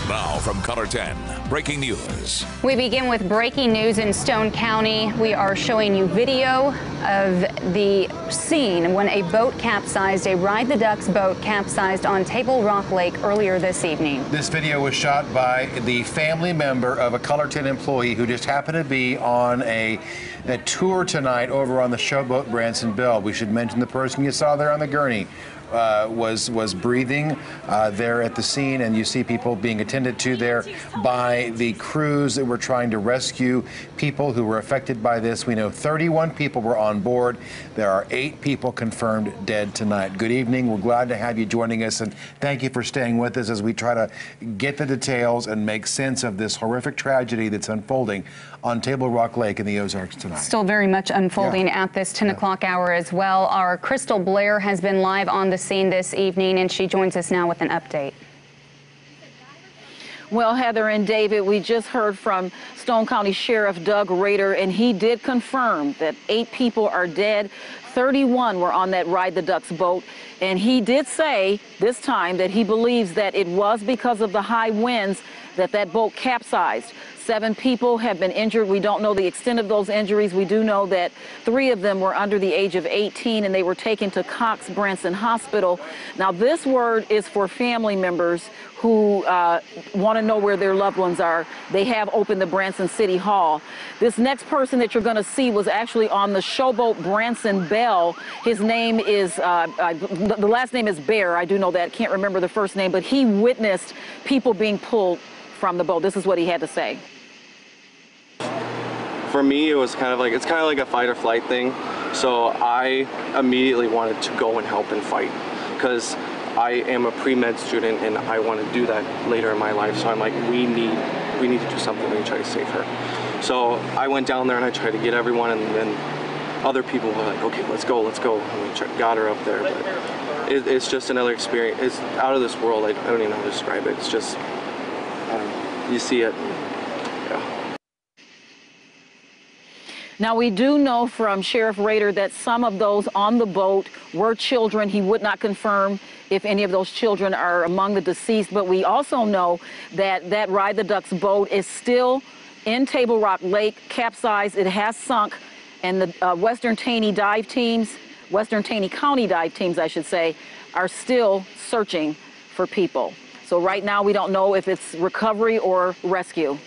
Now from KOLR 10, breaking news. We begin with breaking news in Stone County. We are showing you video of the scene when a boat capsized. A Ride the Ducks boat capsized on Table Rock Lake earlier this evening. This video was shot by the family member of a KOLR 10 employee who just happened to be on a tour tonight over on the showboat Branson Belle. We should mention the person you saw there on the gurney was breathing there at the scene, and you see people being attended to there by the crews that were trying to rescue people who were affected by this. We know 31 people were on board. There are 8 people confirmed dead tonight. Good evening. We're glad to have you joining us, and thank you for staying with us as we try to get the details and make sense of this horrific tragedy that's unfolding on Table Rock Lake in the Ozarks tonight. Still very much unfolding at this 10 o'clock hour as well. Our Crystal Blair has been live on the scene this evening, and she joins us now with an update. Well, Heather and David, we just heard from Stone County Sheriff Doug Rader, and he did confirm that 8 people are dead. 31 were on that Ride the Ducks boat, and he did say this time that he believes that it was because of the high winds that boat capsized. 7 people have been injured. We don't know the extent of those injuries. We do know that 3 of them were under the age of 18, and they were taken to Cox Branson Hospital. Now, this word is for family members who want to know where their loved ones are. They have opened the Branson City Hall. This next person that you're going to see was actually on the showboat Branson Belle. His name is, the last name is Bear. I do know that. Can't remember the first name, but he witnessed people being pulled from the boat. This is what he had to say. For me, it was kind of like, it's kind of like a fight or flight thing. So I immediately wanted to go and help and fight because I am a pre-med student and I want to do that later in my life. So I'm like, we need to do something. We need to try to save her. So I went down there and I tried to get everyone, and then other people were like, okay, let's go. And we got her up there. But it's just another experience. It's out of this world. I don't even know how to describe it. It's just, you see it. Yeah. Now, we do know from Sheriff Rader that some of those on the boat were children. He would not confirm if any of those children are among the deceased, but we also know that that Ride the Ducks boat is still in Table Rock Lake, capsized. It has sunk, and the Western Taney County dive teams, I should say, are still searching for people. So right now, we don't know if it's recovery or rescue.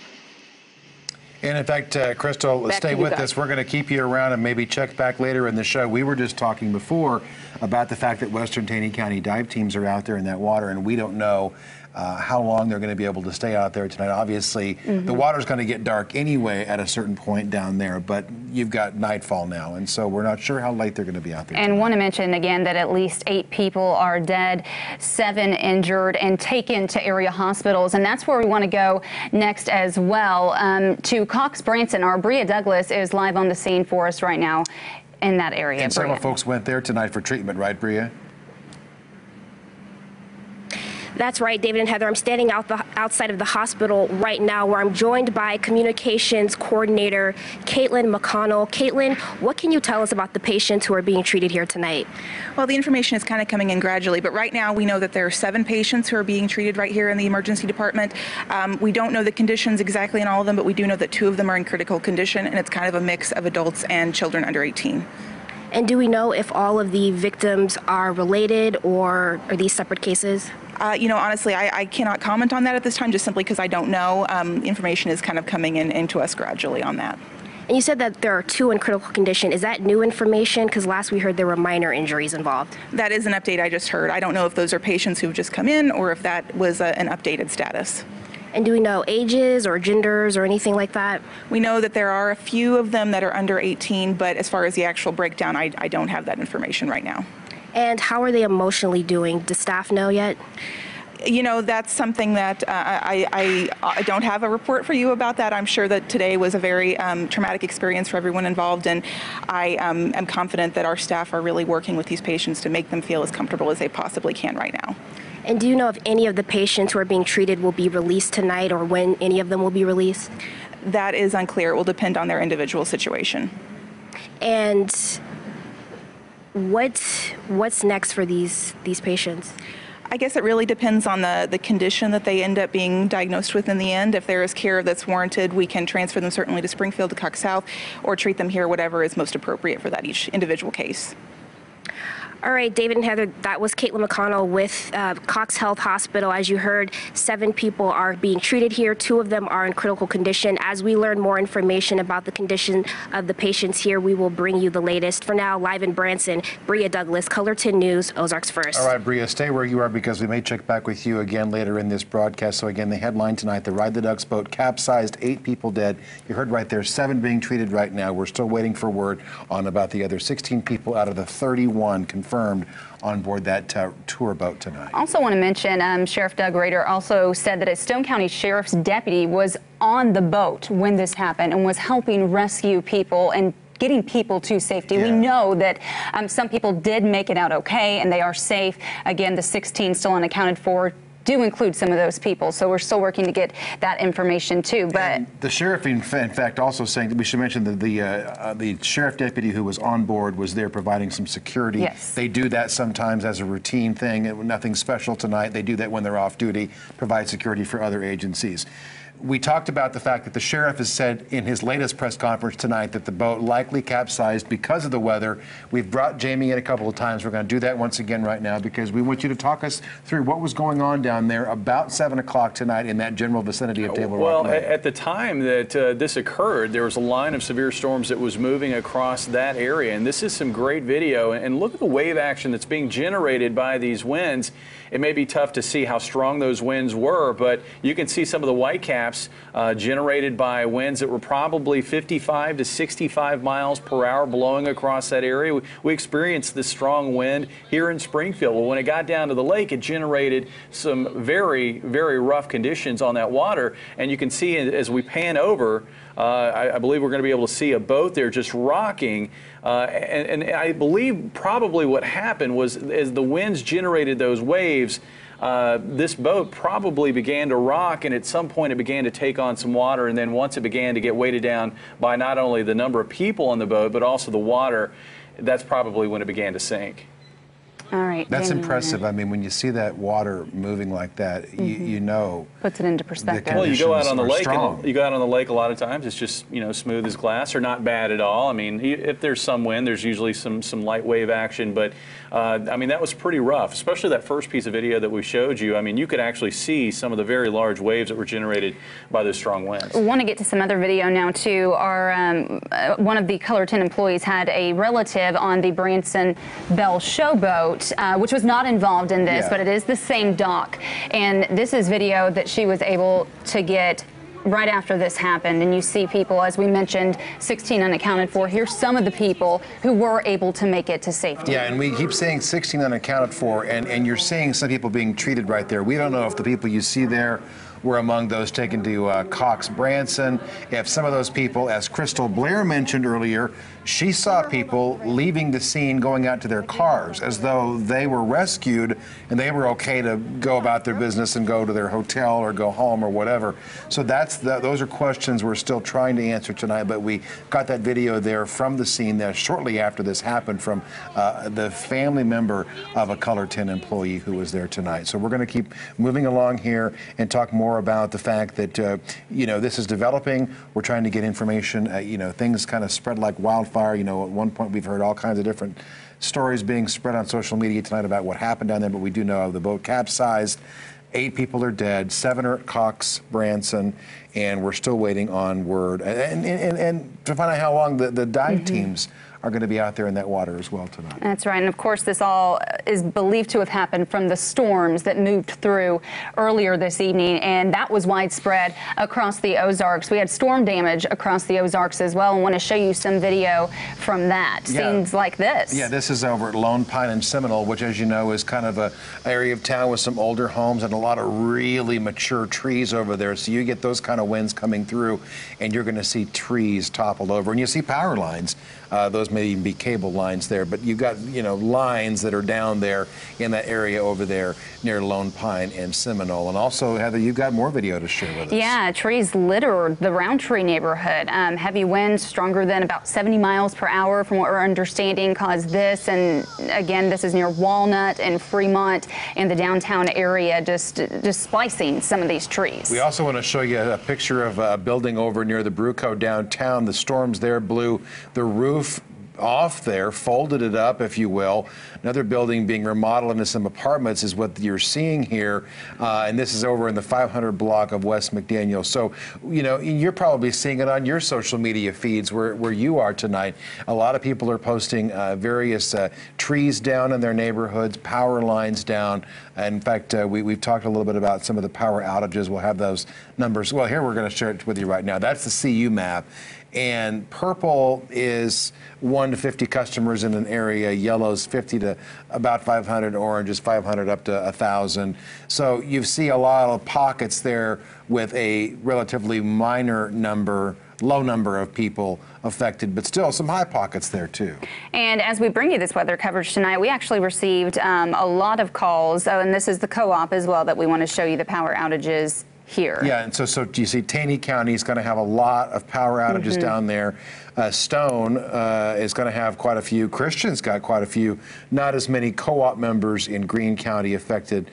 And in fact, Crystal, stay with us. We're going to keep you around and maybe check back later in the show. We were just talking before about the fact that Western Taney County dive teams are out there in that water, and we don't know how long they're going to be able to stay out there tonight. Obviously, the water's going to get dark anyway at a certain point down there, but you've got nightfall now, and so we're not sure how late they're going to be out there And tonight. want to mention again that at least 8 people are dead, 7 injured, and taken to area hospitals. And that's where we want to go next as well, to Cox Branson. Our Bria Douglas is live on the scene for us right now in that area. And several folks went there tonight for treatment, right, Bria? That's right, David and Heather. I'm standing outside of the hospital right now, where I'm joined by Communications Coordinator Caitlin McConnell. Caitlin, what can you tell us about the patients who are being treated here tonight? Well, the information is kind of coming in gradually, but right now we know that there are 7 patients who are being treated right here in the emergency department. We don't know the conditions exactly in all of them, but we do know that 2 of them are in critical condition, and it's kind of a mix of adults and children under 18. And do we know if all of the victims are related, or are these separate cases? You know, honestly, I cannot comment on that at this time, just simply because I don't know. Information is kind of coming into us gradually on that. And you said that there are 2 in critical condition. Is that new information? Because last we heard there were minor injuries involved. That is an update I just heard. I don't know if those are patients who've just come in or if that was an updated status. And do we know ages or genders or anything like that? We know that there are a few of them that are under 18, but as far as the actual breakdown, I don't have that information right now. And how are they emotionally doing? Does staff know yet? You know, that's something that I don't have a report for you about that. I'm sure that today was a very traumatic experience for everyone involved, and I am confident that our staff are really working with these patients to make them feel as comfortable as they possibly can right now. And do you know if any of the patients who are being treated will be released tonight, or when any of them will be released? That is unclear. It will depend on their individual situation. And what's next for these patients? I guess it really depends on the condition that they end up being diagnosed with in the end. If there is care that's warranted, we can transfer them certainly to Springfield, to Cox South, or treat them here, whatever is most appropriate for that each individual case. All right, David and Heather, that was Caitlin McConnell with Cox Health Hospital. As you heard, 7 people are being treated here. 2 of them are in critical condition. As we learn more information about the condition of the patients here, we will bring you the latest. For now, live in Branson, Bria Douglas, Color 10 News, Ozarks First. All right, Bria, stay where you are because we may check back with you again later in this broadcast. So again, the headline tonight, the Ride the Ducks boat capsized, 8 people dead. You heard right there, 7 being treated right now. We're still waiting for word on about the other 16 people out of the 31 confirmed on board that tour boat tonight. Also want to mention, Sheriff Doug Rader also said that a Stone County Sheriff's deputy was on the boat when this happened and was helping rescue people and getting people to safety. Yeah. We know that some people did make it out okay and they are safe. Again, the 16 still unaccounted for do include some of those people, so we're still working to get that information too. But and the sheriff, in fact, also saying that we should mention that the sheriff deputy who was on board was there providing some security. Yes. They do that sometimes as a routine thing. Nothing special tonight. They do that when they're off duty, provide security for other agencies. We talked about the fact that the sheriff has said in his latest press conference tonight that the boat likely capsized because of the weather. We've brought Jamie in a couple of times. We're going to do that once again right now because we want you to talk us through what was going on down there about 7 o'clock tonight in that general vicinity of Table Rock. Well, at the time that this occurred, there was a line of severe storms that was moving across that area. And this is some great video. And look at the wave action that's being generated by these winds. It may be tough to see how strong those winds were, but you can see some of the whitecaps generated by winds that were probably 55 to 65 miles per hour blowing across that area. We experienced this strong wind here in Springfield. Well, when it got down to the lake, it generated some very, very rough conditions on that water. And you can see as we pan over, I believe we're going to be able to see a boat there just rocking. And I believe probably what happened was as the winds generated those waves, this boat probably began to rock, and at some point it began to take on some water, and then once it began to get weighted down by not only the number of people on the boat, but also the water, that's probably when it began to sink. all right, That's Jamie, impressive. I mean, when you see that water moving like that, you know. puts it into perspective. Well, you go out on the Conditions are lake, strong. and you go out on the lake a lot of times. It's just smooth as glass, or not bad at all. I mean, if there's some wind, there's usually some light wave action. But I mean, that was pretty rough, especially that first piece of video that we showed you. I mean, you could actually see some of the very large waves that were generated by those strong winds. I want to get to some other video now too. Our one of the Color 10 employees had a relative on the Branson Belle showboat, which was not involved in this, Yeah. but it is the same dock. And this is video that she was able to get right after this happened. And you see people, as we mentioned, 16 unaccounted for. Here's some of the people who were able to make it to safety. Yeah, and we keep saying 16 unaccounted for, and you're seeing some people being treated right there. We don't know if the people you see there were among those taken to Cox Branson. If some of those people, as Crystal Blair mentioned earlier, she saw people leaving the scene going out to their cars as though they were rescued and they were okay to go about their business and go to their hotel or go home or whatever. So those are questions we're still trying to answer tonight, but we got that video there from the scene there shortly after this happened from the family member of a Color 10 employee who was there tonight. So we're going to keep moving along here and talk more about the fact that, this is developing. We're trying to get information. Things kind of spread like wildfire. At one point we've heard all kinds of different stories being spread on social media tonight about what happened down there, but we do know the boat capsized. 8 people are dead, 7 are at Cox Branson, and we're still waiting on word. And to find out how long the dive teams are going to be out there in that water as well tonight. That's right. And of course, this all is believed to have happened from the storms that moved through earlier this evening. And that was widespread across the Ozarks. We had storm damage across the Ozarks as well. I want to show you some video from that. Yeah. Scenes like this. Yeah, this is over at Lone Pine and Seminole, which, as you know, is kind of an area of town with some older homes and a lot of really mature trees over there. So you get those kind of winds coming through, and you're going to see trees toppled over, and you see power lines Those may even be cable lines there, but you've got, lines that are down there in that area over there near Lone Pine and Seminole. And also, Heather, you've got more video to share with us. Yeah, trees littered the Roundtree neighborhood. Heavy winds stronger than about 70 miles per hour from what we're understanding caused this. And again, this is near Walnut and Fremont in the downtown area, just splicing some of these trees. We also want to show you a picture of a building over near the Bruco downtown. The storms there blew the roof off there, folded it up, if you will. Another building being remodeled into some apartments is what you're seeing here. And this is over in the 500 block of West McDaniel. So, you're probably seeing it on your social media feeds where you are tonight. A lot of people are posting various trees down in their neighborhoods, power lines down. In fact, we've talked a little bit about some of the power outages. We'll have those numbers. Well, here we're going to share it with you right now. That's the CU map. And purple is 1 to 50 customers in an area, yellow's 50 to about 500, orange is 500 up to 1,000. So you see a lot of pockets there with a relatively minor number, low number of people affected, but still some high pockets there too. And as we bring you this weather coverage tonight, we actually received a lot of calls. Oh, and this is the co-op as well that we want to show you the power outages here. Yeah, and so you see Taney County is going to have a lot of power outages down there. Stone is going to have quite a few. Christian's got quite a few. Not as many co-op members in Greene County affected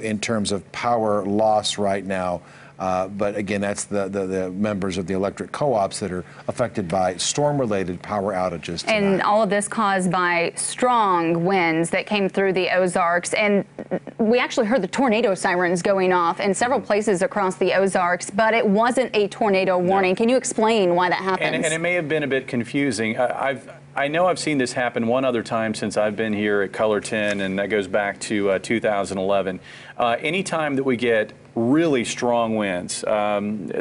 in terms of power loss right now. But again, that's the members of the electric co-ops that are affected by storm-related power outages tonight. And all of this caused by strong winds that came through the Ozarks. And we actually heard the tornado sirens going off in several places across the Ozarks, but it wasn't a tornado warning. Can you explain why that happens? And it may have been a bit confusing. I know I've seen this happen one other time since I've been here at Color 10, and that goes back to 2011. Anytime that we get really strong winds,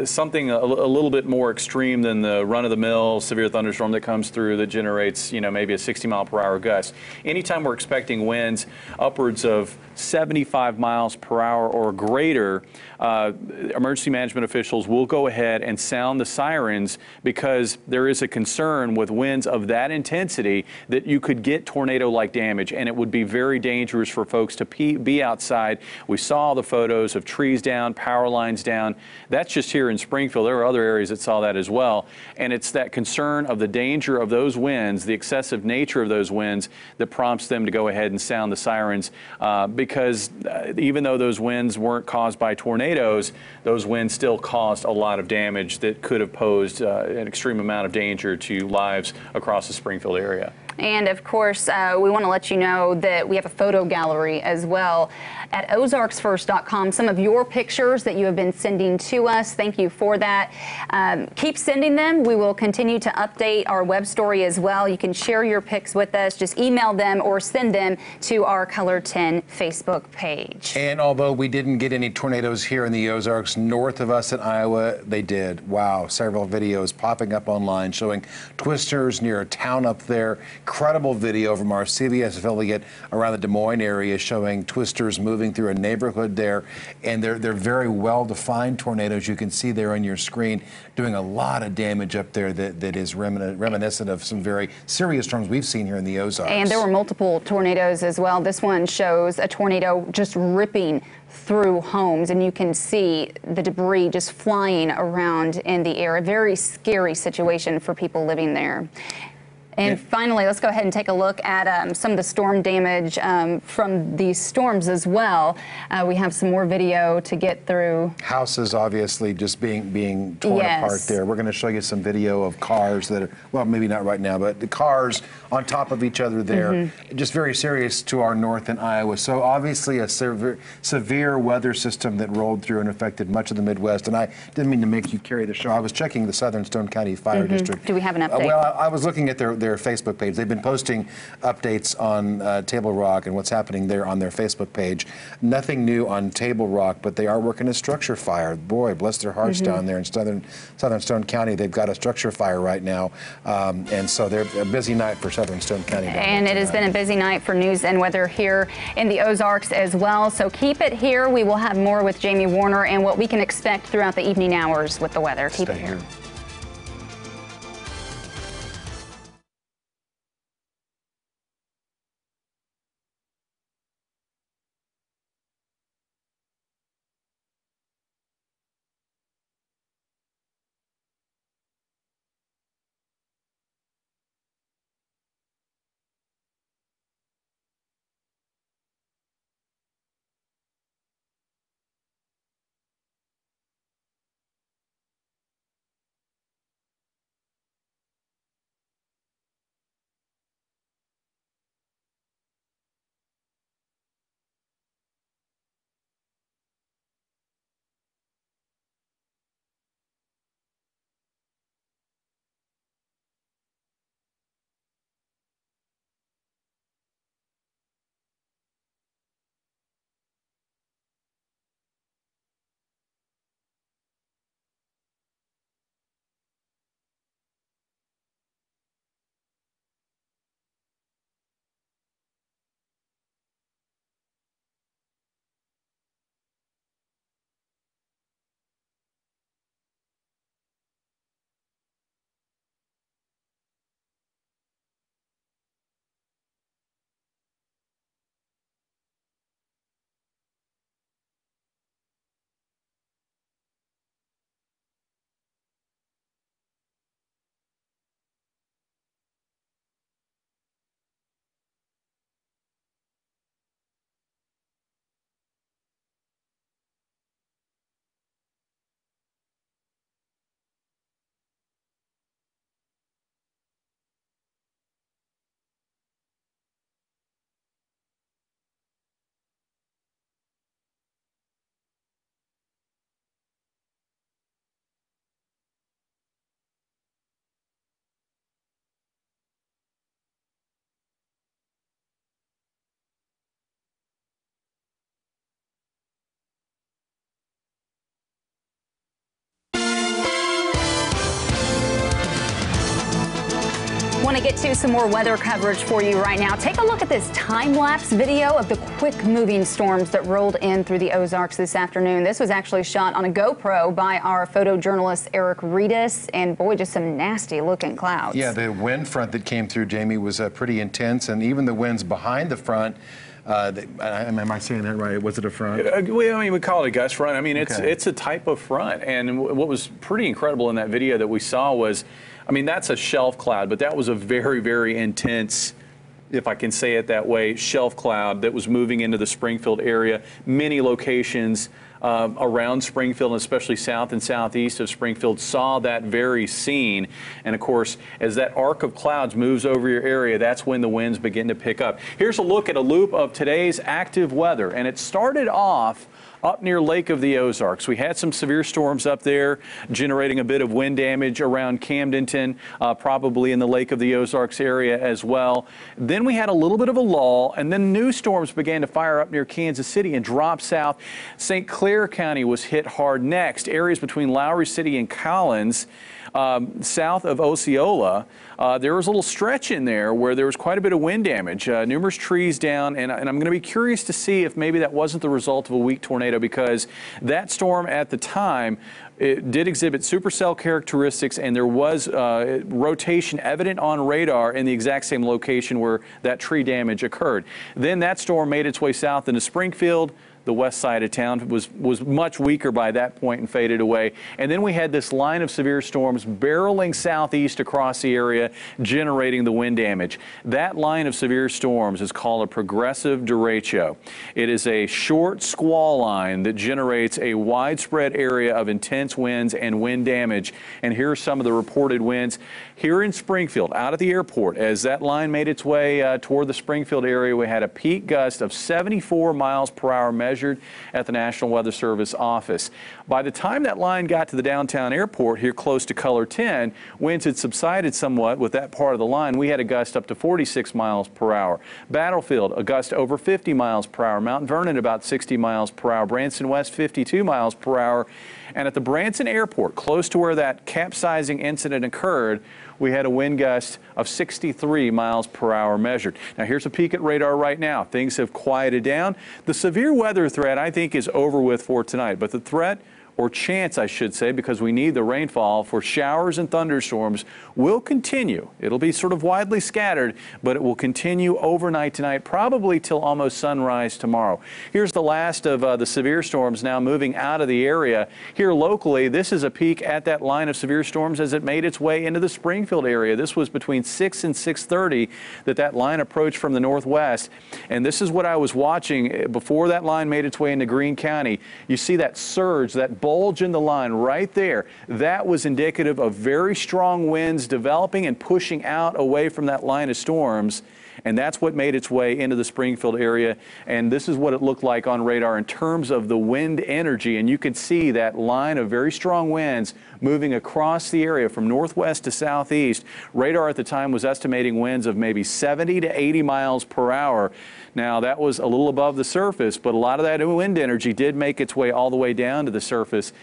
something a little bit more extreme than the run-of-the-mill severe thunderstorm that comes through that generates, maybe a 60-mile-per-hour gust. Anytime we're expecting winds upwards of 75 miles per hour or greater, emergency management officials will go ahead and sound the sirens because there is a concern with winds of that intensity that you could get tornado-like damage, and it would be very dangerous for folks to be outside. We saw the photos of trees down, power lines down. That's just here in Springfield. There are other areas that saw that as well. And it's that concern of the danger of those winds, the excessive nature of those winds, that prompts them to go ahead and sound the sirens because even though those winds weren't caused by tornadoes, those winds still caused a lot of damage that could have posed an extreme amount of danger to lives across the Springfield area. And of course, we want to let you know that we have a photo gallery as well at ozarksfirst.com. Some of your pictures that you have been sending to us, thank you for that. Keep sending them. We will continue to update our web story as well. You can share your pics with us. Just email them or send them to our Color 10 Facebook page. And although we didn't get any tornadoes here in the Ozarks, north of us in Iowa, they did. Wow, several videos popping up online showing twisters near a town up there. Incredible video from our CBS affiliate around the Des Moines area showing twisters moving through a neighborhood there, and they're very well-defined tornadoes. You can see there on your screen doing a lot of damage up there that is reminiscent of some very serious storms we've seen here in the Ozarks. And there were multiple tornadoes as well. This one shows a tornado just ripping through homes, and you can see the debris just flying around in the air. A very scary situation for people living there. And finally, let's go ahead and take a look at some of the storm damage from these storms as well. We have some more video to get through. Houses obviously just being torn apart there. We're going to show you some video of cars that are, well, maybe not right now, but the cars on top of each other there. Just very serious to our north in Iowa. So obviously a severe weather system that rolled through and affected much of the Midwest. And I didn't mean to make you carry the show. I was checking the Southern Stone County Fire District. Do we have an update? Well, I was looking at their Facebook page. They've been posting updates on Table Rock and what's happening there on their Facebook page. Nothing new on Table Rock, but they are working a structure fire. Boy, bless their hearts down there in Southern Stone County. They've got a structure fire right now, and so they're a busy night for Southern Stone County. And it has been a busy night for news and weather here in the Ozarks as well. So keep it here. We will have more with Jamie Warner and what we can expect throughout the evening hours with the weather. Keep it here. to get to some more weather coverage for you right now. Take a look at this time-lapse video of the quick-moving storms that rolled in through the Ozarks this afternoon. This was actually shot on a GoPro by our photojournalist Eric Reedus, and boy, just some nasty-looking clouds. Yeah, the wind front that came through, Jamie, was pretty intense, and even the winds behind the front. Am I saying that right? Was it a front? We call it a gust front. I mean, it's a type of front. And what was pretty incredible in that video that we saw was, I mean, that's a shelf cloud, but that was a very, very intense, if I can say it that way, shelf cloud that was moving into the Springfield area. Many locations around Springfield, and especially south and southeast of Springfield, saw that very scene. And of course, as that arc of clouds moves over your area, that's when the winds begin to pick up. Here's a look at a loop of today's active weather, and it started off up near Lake of the Ozarks. We had some severe storms up there, generating a bit of wind damage around Camdenton, probably in the Lake of the Ozarks area as well. Then we had a little bit of a lull, and then new storms began to fire up near Kansas City and drop south. St. Clair County was hit hard next. Areas between Lowry City and Collins, south of Osceola, there was a little stretch in there where there was quite a bit of wind damage, numerous trees down, and I'm going to be curious to see if maybe that wasn't the result of a weak tornado, because that storm at the time, it did exhibit supercell characteristics, and there was rotation evident on radar in the exact same location where that tree damage occurred. Then that storm made its way south into Springfield. The west side of town was much weaker by that point and faded away. And then we had this line of severe storms barreling southeast across the area, generating the wind damage. That line of severe storms is called a progressive derecho. It is a short squall line that generates a widespread area of intense winds and wind damage. And here are some of the reported winds here in Springfield, out at the airport. As that line made its way toward the Springfield area, we had a peak gust of 74 miles per hour measured at the National Weather Service office. By the time that line got to the downtown airport here close to KOLR 10, winds had subsided somewhat with that part of the line. We had a gust up to 46 miles per hour. Battlefield, a gust over 50 miles per hour. Mount Vernon, about 60 miles per hour. Branson West, 52 miles per hour. And at the Branson Airport, close to where that capsizing incident occurred, we had a wind gust of 63 miles per hour measured. Now, here's a peek at radar right now. Things have quieted down. The severe weather threat, I think, is over with for tonight, but the threat, or chance, I should say, because we need the rainfall for showers and thunderstorms, will continue. It'll be sort of widely scattered, but it will continue overnight tonight, probably till almost sunrise tomorrow. Here's the last of the severe storms now moving out of the area. Here locally, this is a peek at that line of severe storms as it made its way into the Springfield area. This was between 6 and 6:30 that line approached from the northwest. And this is what I was watching before that line made its way into Greene County. You see that surge, that bulge in the line right there. That was indicative of very strong winds developing and pushing out away from that line of storms. And that's what made its way into the Springfield area. And this is what it looked like on radar in terms of the wind energy. And you can see that line of very strong winds moving across the area from northwest to southeast. Radar at the time was estimating winds of maybe 70 to 80 miles per hour. Now, that was a little above the surface, but a lot of that wind energy did make its way all the way down to the surface,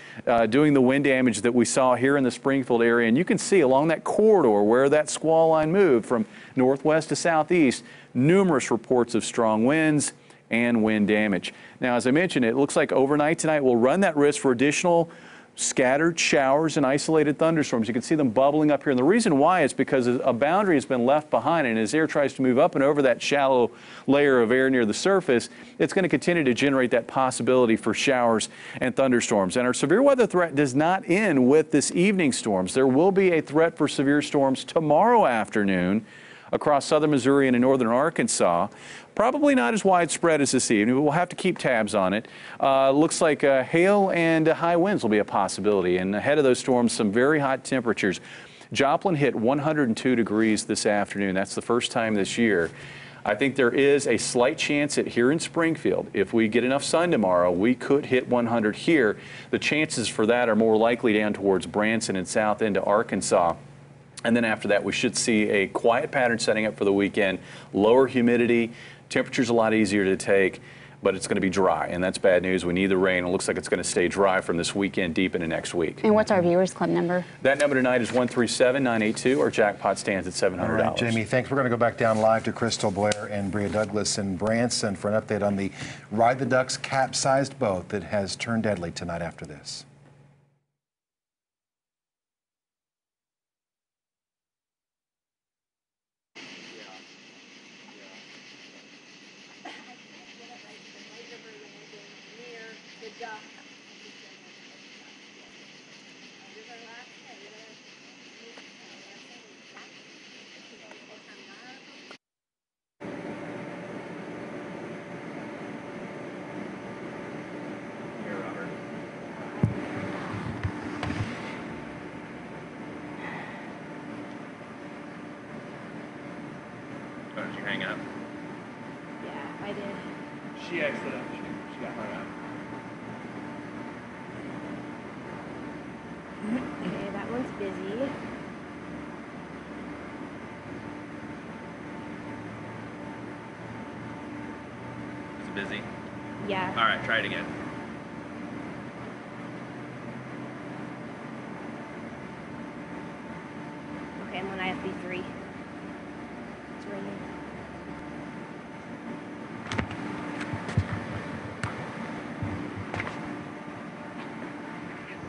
doing the wind damage that we saw here in the Springfield area. And you can see along that corridor where that squall line moved from northwest to southeast, numerous reports of strong winds and wind damage. Now, as I mentioned, it looks like overnight tonight we'll run that risk for additional scattered showers and isolated thunderstorms. You can see them bubbling up here. And the reason why is because a boundary has been left behind, and as air tries to move up and over that shallow layer of air near the surface, it's going to continue to generate that possibility for showers and thunderstorms. And our severe weather threat does not end with this evening storms. There will be a threat for severe storms tomorrow afternoon across southern Missouri and in northern Arkansas. Probably not as widespread as this evening, but we'll have to keep tabs on it. Looks like hail and high winds will be a possibility. And ahead of those storms, some very hot temperatures. Joplin hit 102 degrees this afternoon. That's the first time this year. I think there is a slight chance that here in Springfield, if we get enough sun tomorrow, we could hit 100 here. The chances for that are more likely down towards Branson and south into Arkansas. And then after that, we should see a quiet pattern setting up for the weekend. Lower humidity, temperatures a lot easier to take. but it's going to be dry, and that's bad news. We need the rain. It looks like it's going to stay dry from this weekend deep into next week. And what's our Viewers Club number? That number tonight is 137-982. Our jackpot stands at $700. All right, Jamie, thanks. We're going to go back down live to Crystal Blair and Bria Douglas in Branson for an update on the Ride the Ducks capsized boat that has turned deadly tonight after this. Did you hang up? Yeah, I did. She exited up. She got hung up. Okay, that one's busy. Is it busy? Yeah. All right, try it again. Okay, I'm on IFB3. It's ringing.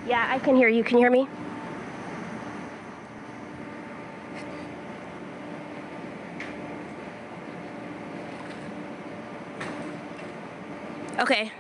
Yeah, I can hear you. Can you hear me? Okay.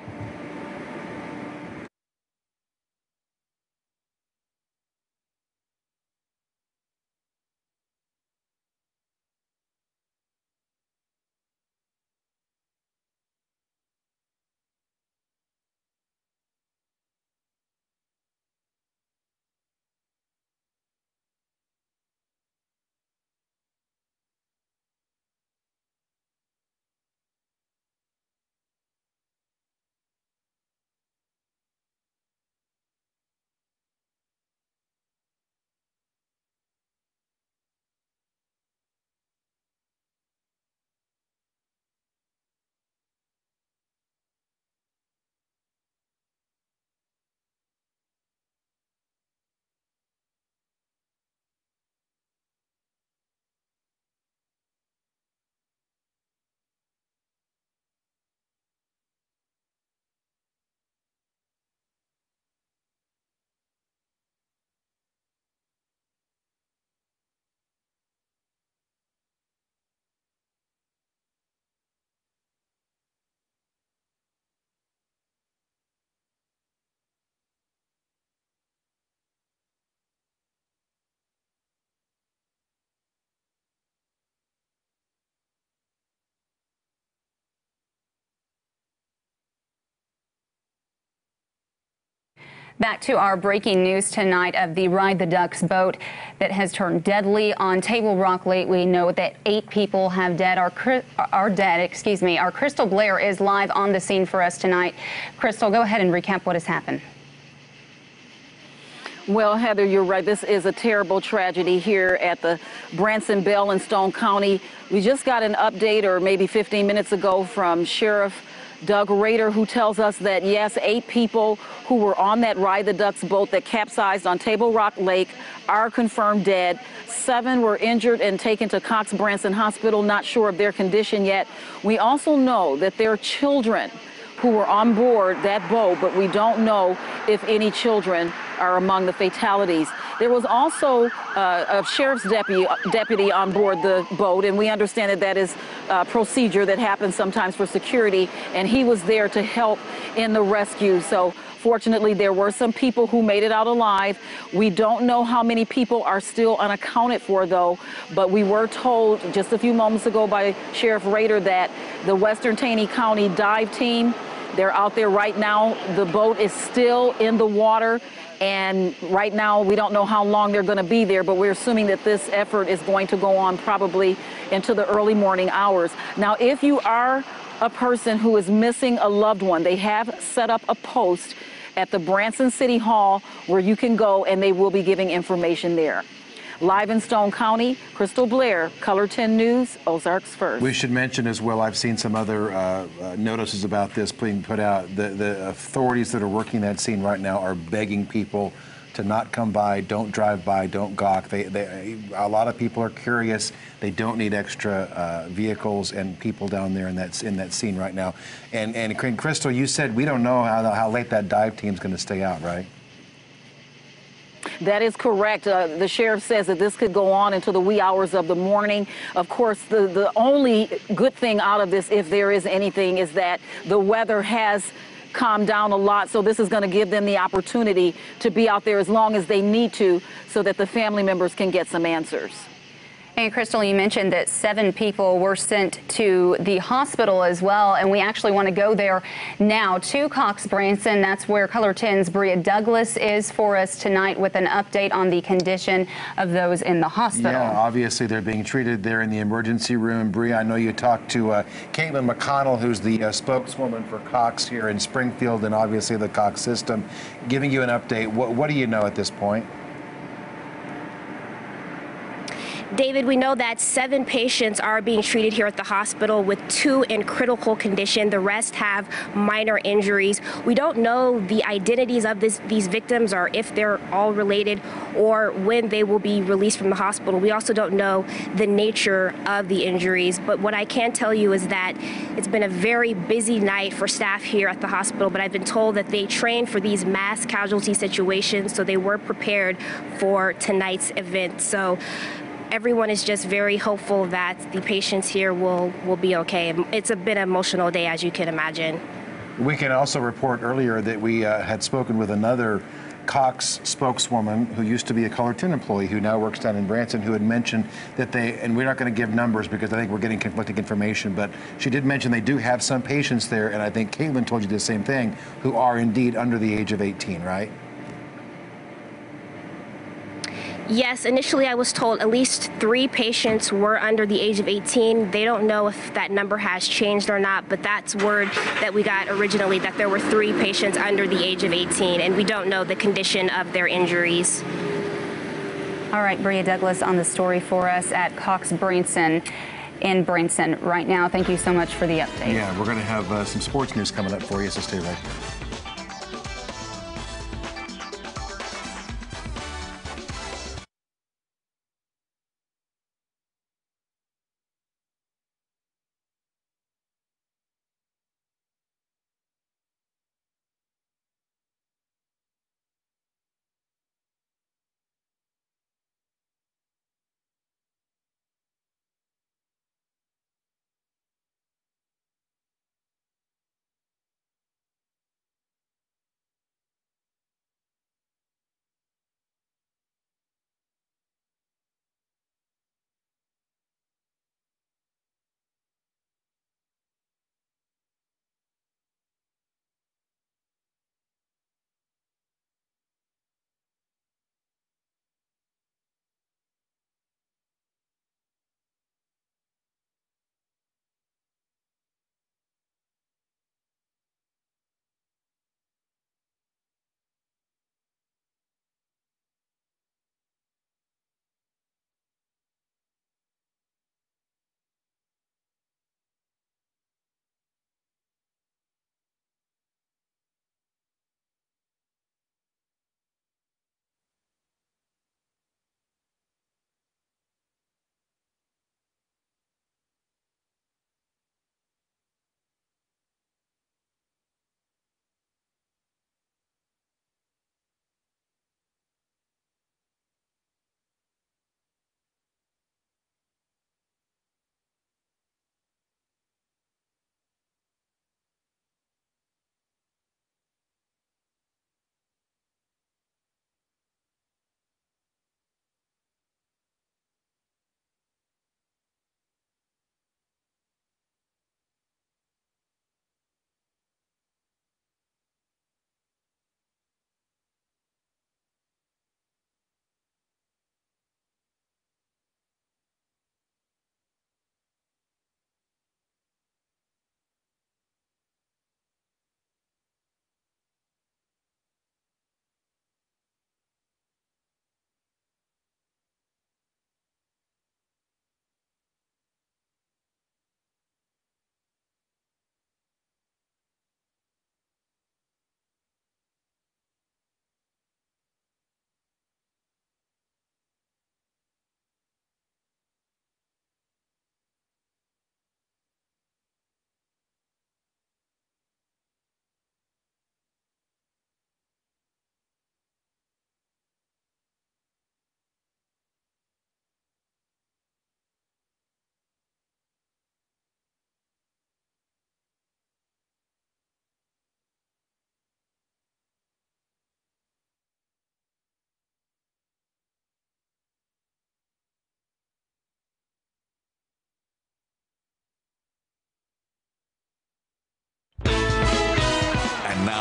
Back to our breaking news tonight of the Ride the Ducks boat that has turned deadly on Table Rock Lake. We know that 8 people have dead. Are dead. Excuse me. Our Crystal Blair is live on the scene for us tonight. Crystal, go ahead and recap what has happened. Well, Heather, you're right. This is a terrible tragedy here at the Branson Bell in Stone County. We just got an update, or maybe 15 minutes ago, from Sheriff Doug Rader, who tells us that, yes, 8 people who were on that Ride the Ducks boat that capsized on Table Rock Lake are confirmed dead. 7 were injured and taken to Cox Branson Hospital, not sure of their condition yet. We also know that there are children who were on board that boat, but we don't know if any children are among the fatalities. There was also a sheriff's deputy on board the boat, and we understand that that is a procedure that happens sometimes for security, and he was there to help in the rescue. So fortunately, there were some people who made it out alive. We don't know how many people are still unaccounted for, though, but we were told just a few moments ago by Sheriff Rader that the Western Taney County dive team, they're out there right now. The boat is still in the water, and right now we don't know how long they're going to be there, but we're assuming that this effort is going to go on probably into the early morning hours. Now, if you are a person who is missing a loved one, they have set up a post at the Branson City Hall where you can go, and they will be giving information there. Live in Stone County, Crystal Blair, Color 10 News, Ozarks First. We should mention as well, I've seen some other notices about this being put out. The authorities that are working that scene right now are begging people to not come by, don't drive by, don't gawk. A lot of people are curious. They don't need extra vehicles and people down there in that scene right now. And Crystal, you said we don't know how late that dive team's going to stay out, right? That is correct. The sheriff says that this could go on until the wee hours of the morning. Of course, the only good thing out of this, if there is anything, is that the weather has calmed down a lot. So this is going to give them the opportunity to be out there as long as they need to so that the family members can get some answers. And Crystal, you mentioned that 7 people were sent to the hospital as well, and we actually want to go there now to Cox Branson. That's where Color 10's Bria Douglas is for us tonight with an update on the condition of those in the hospital. Yeah, obviously they're being treated there in the emergency room. Bria, I know you talked to Caitlin McConnell, who's the spokeswoman for Cox here in Springfield and obviously the Cox system, giving you an update. What do you know at this point? David, we know that 7 patients are being treated here at the hospital, with 2 in critical condition. The rest have minor injuries. We don't know the identities of these victims, or if they're all related, or when they will be released from the hospital. We also don't know the nature of the injuries. But what I can tell you is that it's been a very busy night for staff here at the hospital, but I've been told that they trained for these mass casualty situations, so they were prepared for tonight's event. So everyone is just very hopeful that the patients here will be okay. It's a bit emotional day, as you can imagine. We can also report earlier that we had spoken with another Cox spokeswoman who used to be a Color 10 employee who now works down in Branson, who had mentioned that and we're not going to give numbers because I think we're getting conflicting information, but she did mention they do have some patients there, and I think Caitlin told you the same thing, who are indeed under the age of 18, right? Yes, initially I was told at least 3 patients were under the age of 18. They don't know if that number has changed or not, but that's word that we got originally, that there were 3 patients under the age of 18, and we don't know the condition of their injuries. All right, Bria Douglas on the story for us at Cox Branson in Branson right now. Thank you so much for the update. Yeah, we're going to have some sports news coming up for you, so stay right there.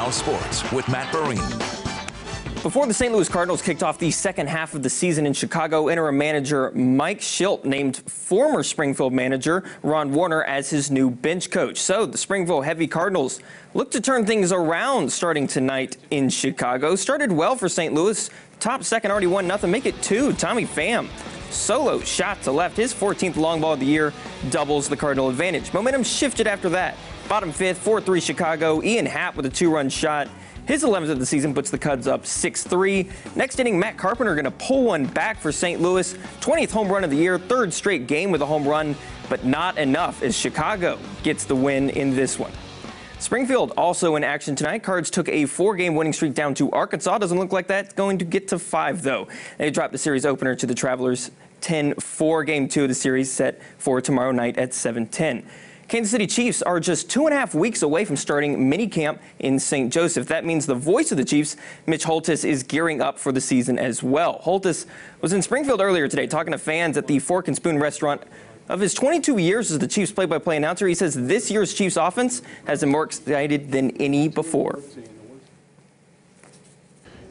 Now Sports with Matt Barine. Before the St. Louis Cardinals kicked off the second half of the season in Chicago, interim manager Mike Schilt named former Springfield manager Ron Warner as his new bench coach. So the Springfield Heavy Cardinals look to turn things around starting tonight in Chicago. Started well for St. Louis. Top second, already 1-0. Make it 2. Tommy Pham. Solo shot to left. His 14th long ball of the year doubles the Cardinal advantage. Momentum shifted after that. Bottom fifth, 4-3 Chicago. Ian Happ with a 2-run shot. His 11th of the season puts the Cubs up 6-3. Next inning, Matt Carpenter going to pull one back for St. Louis. 20th home run of the year, third straight game with a home run, but not enough as Chicago gets the win in this one. Springfield also in action tonight. Cards took a 4-game winning streak down to Arkansas. Doesn't look like that's going to get to 5, though. They dropped the series opener to the Travelers 10-4. Game 2 of the series set for tomorrow night at 7:10. Kansas City Chiefs are just 2.5 weeks away from starting minicamp in St. Joseph. That means the voice of the Chiefs, Mitch Holthus, is gearing up for the season as well. Holthus was in Springfield earlier today talking to fans at the Fork and Spoon restaurant. Of his 22 years as the Chiefs play-by-play announcer, he says this year's Chiefs offense has him more excited than any before.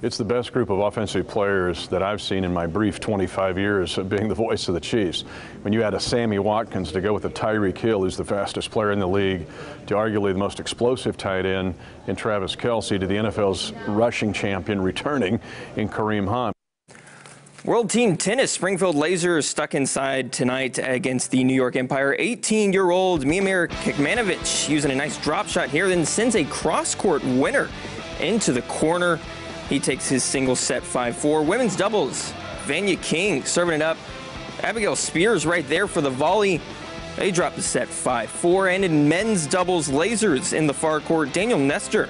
It's the best group of offensive players that I've seen in my brief 25 years of being the voice of the Chiefs. When you add a Sammy Watkins to go with a Tyreek Hill, who's the fastest player in the league, to arguably the most explosive tight end in Travis Kelce, to the NFL's rushing champion returning in Kareem Hunt. World Team Tennis, Springfield Lasers stuck inside tonight against the New York Empire. 18-year-old Miomir Kekmanovic using a nice drop shot here, then sends a cross-court winner into the corner. He takes his single set 5-4. Women's doubles, Vanya King serving it up. Abigail Spears right there for the volley. They drop the set 5-4. And in men's doubles, Lasers in the far court, Daniel Nestor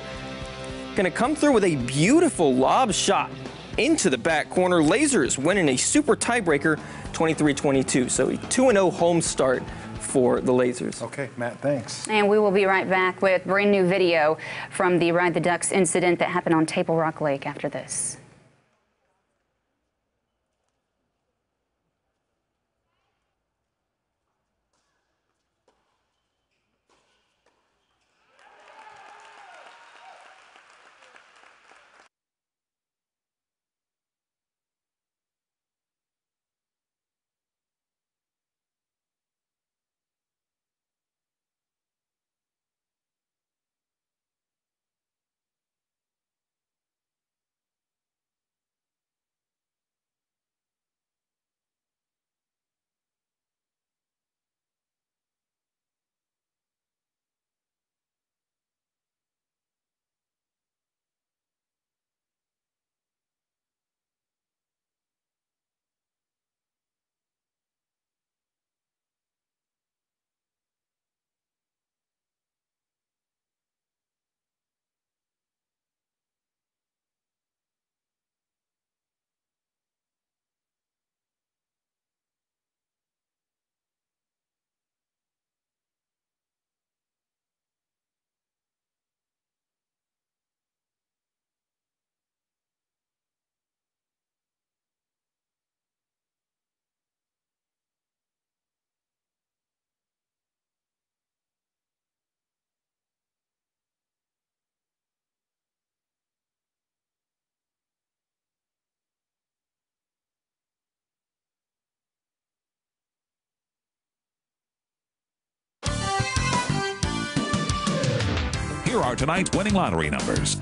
going to come through with a beautiful lob shot into the back corner. Lasers winning a super tiebreaker, 23-22. So a 2-0 home start for the Lasers. Okay, Matt, thanks. And we will be right back with brand new video from the Ride the Ducks incident that happened on Table Rock Lake after this. Here are tonight's winning lottery numbers.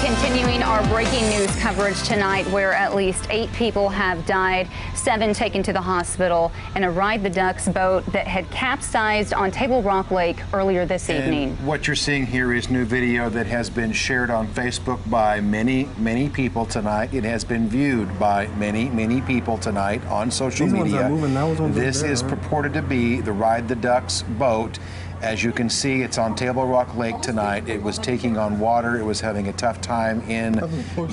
Continuing our breaking news coverage tonight, where at least 8 people have died, 7 taken to the hospital in a Ride the Ducks boat that had capsized on Table Rock Lake earlier this evening. What you're seeing here is new video that has been shared on Facebook by many people tonight. It has been viewed by many people tonight on social media. This is purported to be the Ride the Ducks boat. As you can see, it's on Table Rock Lake tonight. It was taking on water. It was having a tough time in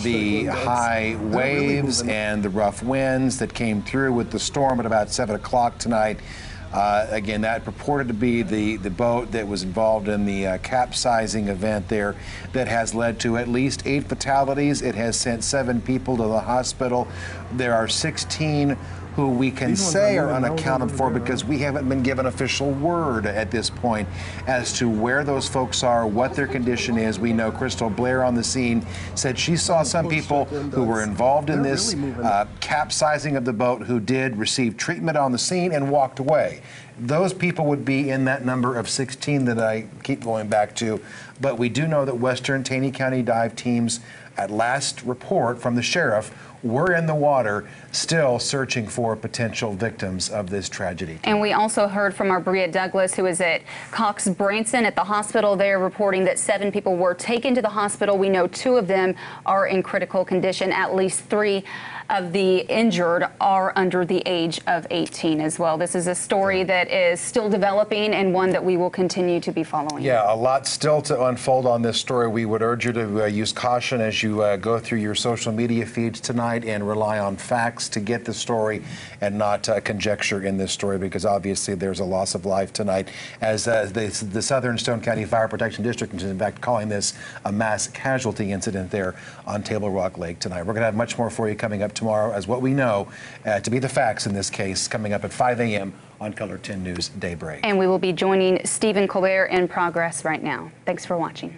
the high waves and the rough winds that came through with the storm at about 7 o'clock tonight. Again, that purported to be the boat that was involved in the capsizing event there that has led to at least 8 fatalities. It has sent 7 people to the hospital. There are 16 who we can say are unaccounted for because we haven't been given official word at this point as to where those folks are, what their condition is. We know Crystal Blair on the scene said she saw some people who were involved in this capsizing of the boat who did receive treatment on the scene and walked away. Those people would be in that number of 16 that I keep going back to. But we do know that Western Taney County dive teams, at last report from the sheriff, were in the water still searching for potential victims of this tragedy. And we also heard from our Bria Douglas, who is at Cox Branson at the hospital there, reporting that 7 people were taken to the hospital. We know 2 of them are in critical condition. At least 3 of the injured are under the age of 18 as well. This is a story that is still developing and one that we will continue to be following. Yeah, a lot still to unfold on this story. We would urge you to use caution as you go through your social media feeds tonight and rely on facts to get the story and not conjecture in this story, because obviously there's a loss of life tonight, as the Southern Stone County Fire Protection District is in fact calling this a mass casualty incident there on Table Rock Lake tonight. We're going to have much more for you coming up tomorrow as what we know to be the facts in this case, coming up at 5 a.m. on Color 10 News Daybreak. And we will be joining Stephen KOLR in progress right now. Thanks for watching.